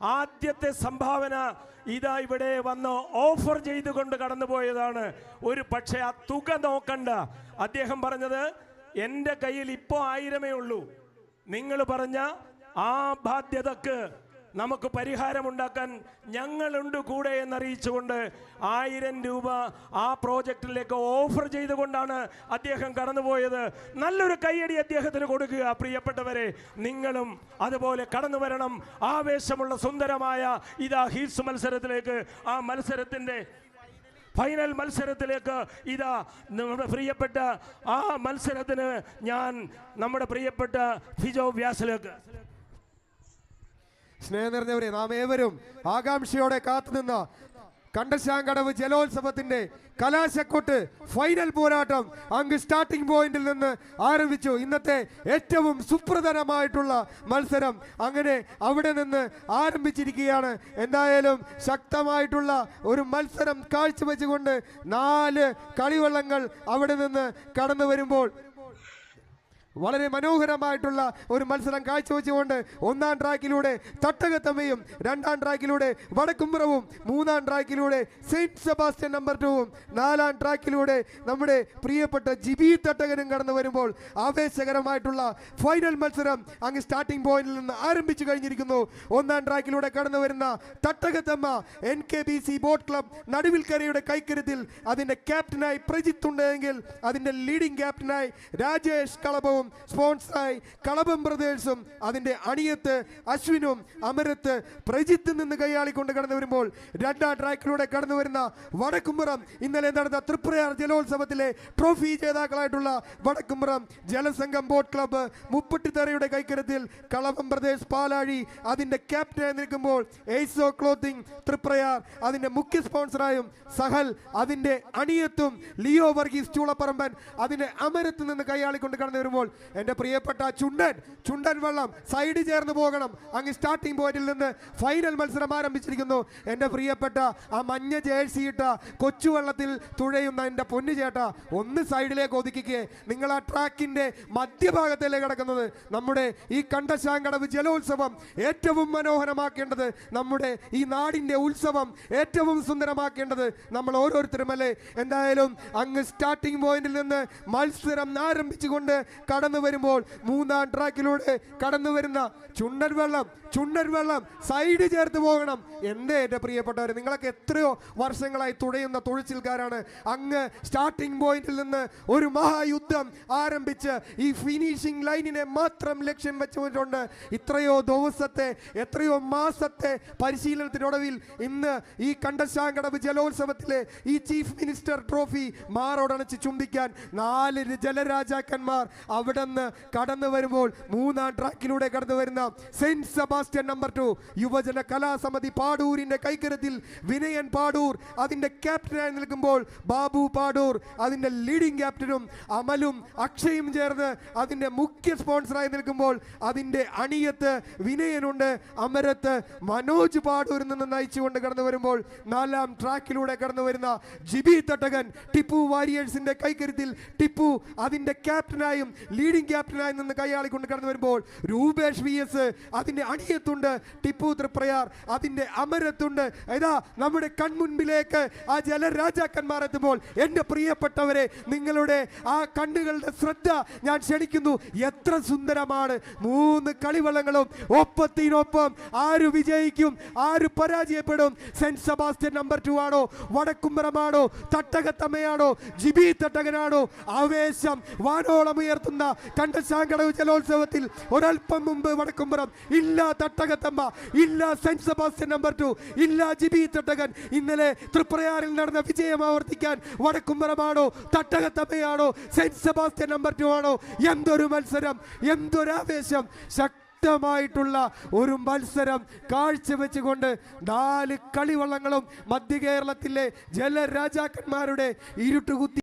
ആദ്യത്തെ സംഭാവന ഇതാ ഇവിടെ വന്ന് ഓഫർ ചെയ്തുകൊണ്ട് കടന്നുപോയതാണ്. ഒരു പക്ഷേ ആ തുക നോക്കണ്ട. അദ്ദേഹം പറഞ്ഞത് എൻ്റെ കയ്യിൽ ഇപ്പോൾ 1000 ഉള്ളൂ, നിങ്ങൾ പറഞ്ഞ ആ ബാധ്യതക്ക് നമുക്ക് പരിഹാരമുണ്ടാക്കാൻ ഞങ്ങളുണ്ട് കൂടെ എന്നറിയിച്ചുകൊണ്ട് 1000 രൂപ ആ പ്രോജക്റ്റിലേക്ക് ഓഫർ ചെയ്തുകൊണ്ടാണ് അദ്ദേഹം കടന്നുപോയത്. നല്ലൊരു കയ്യടി അദ്ദേഹത്തിന് കൊടുക്കുക. പ്രിയപ്പെട്ടവരെ, നിങ്ങളും അതുപോലെ കടന്നു വരണം. ആവേശമുള്ള സുന്ദരമായ ഇതാ ഹീൽസ് മത്സരത്തിലേക്ക്, ആ മത്സരത്തിൻ്റെ ഫൈനൽ മത്സരത്തിലേക്ക് ഇതാ നമ്മുടെ പ്രിയപ്പെട്ട ആ മത്സരത്തിന് ഞാൻ നമ്മുടെ പ്രിയപ്പെട്ട ഫിജോ വ്യാസിലേക്ക്. സ്നേഹം നിറഞ്ഞവരെ, നാം ഏവരും ആകാംക്ഷയോടെ കാത്തുനിന്ന കണ്ടശാങ്കടവ് ജലോത്സവത്തിന്റെ കലാശക്കൊട്ട് ഫൈനൽ പോരാട്ടം അങ്ങ് സ്റ്റാർട്ടിംഗ് പോയിന്റിൽ നിന്ന് ആരംഭിച്ചു. ഇന്നത്തെ ഏറ്റവും സുപ്രധാനമായിട്ടുള്ള മത്സരം അങ്ങനെ അവിടെ നിന്ന് ആരംഭിച്ചിരിക്കുകയാണ്. എന്തായാലും ശക്തമായിട്ടുള്ള ഒരു മത്സരം കാഴ്ചവെച്ചുകൊണ്ട് 4 കളിവള്ളങ്ങൾ അവിടെ നിന്ന് കടന്നു വരുമ്പോൾ വളരെ മനോഹരമായിട്ടുള്ള ഒരു മത്സരം കാഴ്ചവെച്ചുകൊണ്ട് 1-ാം ട്രാക്കിലൂടെ തട്ടകത്തമ്മയും 2-ാം ട്രാക്കിലൂടെ വടക്കുംപുറവും 3-ാം ട്രാക്കിലൂടെ സെയിന്റ് സെബാസ്റ്റ്യൻ നമ്പർ 2-ഉം 4-ാം ട്രാക്കിലൂടെ നമ്മുടെ പ്രിയപ്പെട്ട ജിബി തട്ടകനും കടന്നു വരുമ്പോൾ ആവേശകരമായിട്ടുള്ള ഫൈനൽ മത്സരം അങ്ങ് സ്റ്റാർട്ടിംഗ് പോയിന്റിൽ നിന്ന് ആരംഭിച്ചു കഴിഞ്ഞിരിക്കുന്നു. 1-ാം ട്രാക്കിലൂടെ കടന്നു വരുന്ന തട്ടകത്തമ്മ NKBC ബോട്ട് ക്ലബ് നടുവിൽക്കരയുടെ കൈക്കരുത്തിൽ അതിൻ്റെ ക്യാപ്റ്റനായി പ്രജിത്ത് ഉണ്ടെങ്കിൽ അതിൻ്റെ ലീഡിംഗ് ക്യാപ്റ്റനായി രാജേഷ് കളഭവും സ്പോൺസറായി കളഭം ബ്രദേഴ്സും അതിന്റെ അണിയത്ത് അശ്വിനും അമരത്ത് പ്രജിത്ത് നിന്ന് കൈയാളിക്കൊണ്ട് കടന്നു വരുമ്പോൾ 2-ാം ട്രാക്കിലൂടെ കടന്നു വരുന്ന വടക്കുംപുറം ഇന്നലെ നടന്ന തൃപ്രയാർ ജലോത്സവത്തിലെ ട്രോഫി ജേതാക്കളായിട്ടുള്ള വടക്കുംപുറം ജലസംഘം ബോട്ട് ക്ലബ്ബ് മുപ്പട്ടിത്തറയുടെ കൈക്കരത്തിൽ കളഭം ബ്രദേഴ്സ് പാലാഴി അതിന്റെ ക്യാപ്റ്റനായി നിൽക്കുമ്പോൾ എയ്സോ ക്ലോത്തിങ് തൃപ്രയാർ അതിന്റെ മുഖ്യ സ്പോൺസറായും സഹൽ അതിന്റെ അണിയത്തും ലിയോ വർഗീസ് ചൂളപ്പറമ്പൻ അതിന്റെ അമരത്ത് നിന്ന് കൈയാളിക്കൊണ്ട് കടന്നു വരുമ്പോൾ എന്റെ പ്രിയപ്പെട്ട ചുണ്ടൻ വള്ളം സൈഡ് ചേർന്ന് പോകണം. അങ്ങ് സ്റ്റാർട്ടിംഗ് പോയിന്റിൽ നിന്ന് ഫൈനൽ മത്സരം ആരംഭിച്ചിരിക്കുന്നു. എന്റെ പ്രിയപ്പെട്ട ആ മഞ്ഞ ജേഴ്സി ഇട്ട കൊച്ചുവള്ളത്തിൽ തുഴയുന്ന എന്റെ പൊന്നു ചേട്ടാ, ഒന്ന് സൈഡിലേക്ക് ഒതുക്കിക്കേ. നിങ്ങൾ ആ ട്രാക്കിന്റെ മധ്യഭാഗത്തിലേക്ക് കിടക്കുന്നത്. നമ്മുടെ ഈ കണ്ടശാങ്കടവ് ജലോത്സവം ഏറ്റവും മനോഹരമാക്കേണ്ടത്, നമ്മുടെ ഈ നാടിന്റെ ഉത്സവം ഏറ്റവും സുന്ദരമാക്കേണ്ടത് നമ്മൾ ഓരോരുത്തരുമല്ലേ. എന്തായാലും അങ്ങ് സ്റ്റാർട്ടിംഗ് പോയിന്റിൽ നിന്ന് മത്സരം ആരംഭിച്ചുകൊണ്ട് കടന്നു വരുമ്പോൾ 3-ാം ട്രാക്കിലൂടെ കടന്നു വരുന്ന ചുണ്ടൻ വെള്ളം സൈഡ് ചേർത്ത് പോകണം. എൻ്റെ പ്രിയപ്പെട്ടവർ, നിങ്ങളൊക്കെ എത്രയോ വർഷങ്ങളായി തുഴയുന്ന തുഴച്ചിൽക്കാരാണ്. അങ്ങ് സ്റ്റാർട്ടിംഗ് പോയിന്റിൽ നിന്ന് ഒരു മഹായുദ്ധം ആരംഭിച്ച് ഈ ഫിനിഷിംഗ് ലൈനിനെ മാത്രം ലക്ഷ്യം വെച്ചുകൊണ്ട് ഇത്രയോ ദിവസത്തെ എത്രയോ മാസത്തെ പരിശീലനത്തിനൊടുവിൽ ഇന്ന് ഈ കണ്ടശാങ്കടവ് ജലോത്സവത്തിലെ ഈ ചീഫ് മിനിസ്റ്റർ ട്രോഫി മാറോടണച്ച് ചുംബിക്കാൻ 4 ജലരാജാക്കന്മാർ അവിടെ നിന്ന് കടന്നു വരുമ്പോൾ 3-ാം ട്രാക്കിലൂടെ കടന്നു വരുന്ന സെയിന്റ് സെബാസ്റ്റ്യൻ നമ്പർ 2 യുവജന കലാസമിതി പാടൂരിന്റെ കൈക്കരത്തിൽ വിനയൻ പാടൂർ അതിന്റെ ക്യാപ്റ്റനായി നിൽക്കുമ്പോൾ ബാബു പാടൂർ അതിന്റെ ലീഡിംഗ് ക്യാപ്റ്റനും അമലും അക്ഷയും ചേർന്ന് അതിന്റെ മുഖ്യ സ്പോൺസറായി നിൽക്കുമ്പോൾ അതിന്റെ അണിയത്ത് വിനയനുണ്ട്, അമരത്ത് മനോജ് പാടൂരിൽ നിന്ന് നയിച്ചുകൊണ്ട് കടന്നു വരുമ്പോൾ 4-ാം ട്രാക്കിലൂടെ കടന്നു വരുന്ന ജിബി തട്ടകൻ ടിപ്പു വാരിയേഴ്സിന്റെ കൈക്കരുത്തിൽ ടിപ്പു അതിന്റെ ക്യാപ്റ്റനായും ലീഡിംഗ് ക്യാപ്റ്റനായി നിന്ന് കൈയാളിക്കൊണ്ട് കടന്നു വരുമ്പോൾ രൂപേഷ് VS അതിന്റെ അണിയത്തുണ്ട്, ടിപ്പു തൃപ്രയാർ അതിന്റെ അമരത്തുണ്ട്. ഇതാ നമ്മുടെ കൺമുൻപിലേക്ക് ആ ജലരാജാക്കന്മാർ എത്തുമ്പോൾ എൻ്റെ പ്രിയപ്പെട്ടവരെ, നിങ്ങളുടെ ആ കണ്ണുകളുടെ ശ്രദ്ധ ഞാൻ ക്ഷണിക്കുന്നു. എത്ര സുന്ദരമാണ് 3 കളിവള്ളങ്ങളും ഒപ്പത്തിനൊപ്പം. ആര് വിജയിക്കും, ആര് പരാജയപ്പെടും? സെന്റ് സെബാസ്റ്റ്യൻ നമ്പർ 2 ആണോ, വടക്കുംപുറമാണോ, തട്ടകത്തമ്മയാണോ, ജിബി തട്ടകനാണോ? ആവേശം വാനോളം ഉയർത്തുന്ന കണ്ടശാങ്കടവ് ജലോത്സവത്തിൽ ഒരൽപ്പം മുമ്പ് വടക്കുംപുറം ഇല്ല, തട്ടകത്തമ്മ ഇല്ല, സെന്റ് സെബാസ്റ്റ്യൻ നമ്പർ 2 ഇല്ല, ജിബി തട്ടകൻ. ഇന്നലെ തൃപ്രയാറിൽ നടന്ന വിജയം ആവർത്തിക്കാൻ വടക്കുംപുറമാണോ, തട്ടകത്തമ്മയാണോ, സെന്റ് സെബാസ്റ്റ്യൻ നമ്പർ 2 ആണോ? എന്തൊരു മത്സരം, എന്തൊരാവേശം! ശക്തമായിട്ടുള്ള ഒരു മത്സരം കാഴ്ചവെച്ചുകൊണ്ട് 4 കളിവള്ളങ്ങളും മധ്യ കേരളത്തിലെ ജലരാജാക്കന്മാരുടെ ഇരുട്ടുകുത്തി